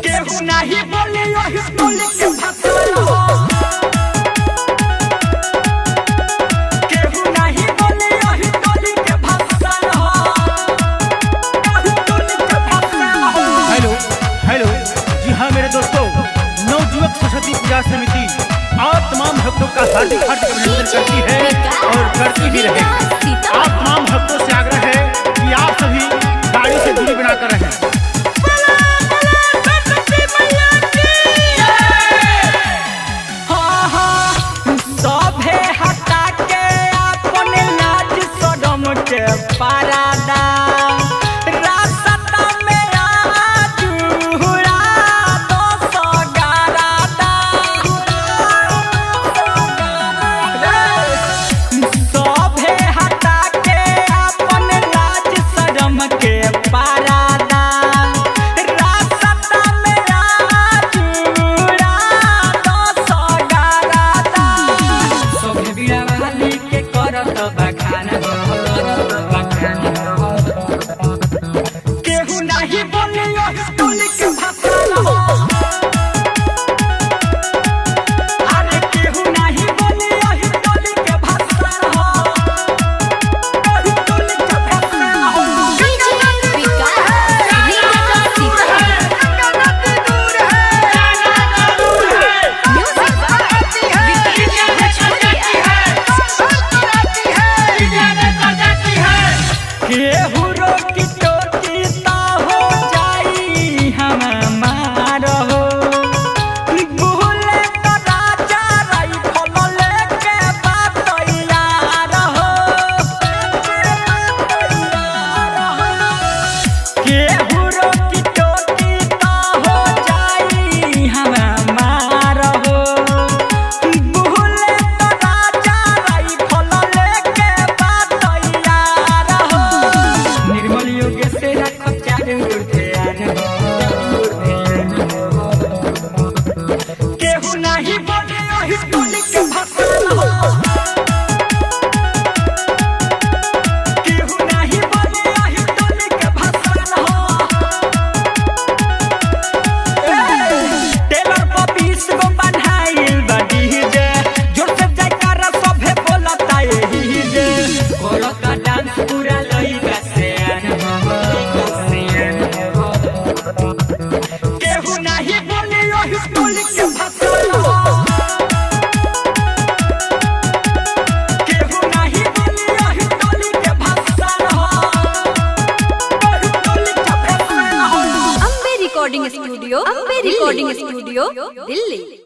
केहू नहीं बोले यही बोले के भाषा हो, केहू नहीं बोले यही बोले के भाषा हो, यही बोले के भाषा हो। हेलो हेलो, जी हाँ मेरे दोस्तों, नवयुवक सरस्वती पूजा समिति और तमाम भक्तों का हार्दिक अभिनंदन करती है और करती भी रहेगी। आप तमाम भक्तों से आग्रह है कि आप सभी गाड़ी से दूरी बनाकर रहें। सभे हटा के अपने लाज शरम के परादा रास्ता में आजूरा तो सगारादा, सभे हटा के अपने लाज शरम के परादा रास्ता में आजूरा तो सगारादा। सभे बिरावाली के करत बखान हो, केहू नहीं बोले यही बोले के भाषा हो, अरे केहू नहीं बोले यही बोले के भाषा हो, यही बोले के भाषा हो। केहू रोकी टोकी ता हो जाई हम मार हो, भूले तो राजा रही फल लेके बातैयार हो, केहू रोकी टोकी ता हो जाई हम मार हो, भूले तो राजा रही फल लेके बातैयार हो। निर्मल योग्य से रखब चारू ध्यान हो, केहू नहीं बोले यही बोले के भाषा हो, केहू नहीं बोले यही बोले के भाषा हो। टेलर पर 20 गो बन्हाइल बा डीजे, जोर से जयकारा सभे बोलता यही जे, कोलका डांस पूरा लइका सियान हो, केहू नहीं बोले यही बोले के भाषा हो, केहू नहीं बोले यही बोले के भाषा हो, यही बोले के भाषा हो। Ambe recording studio, Delhi.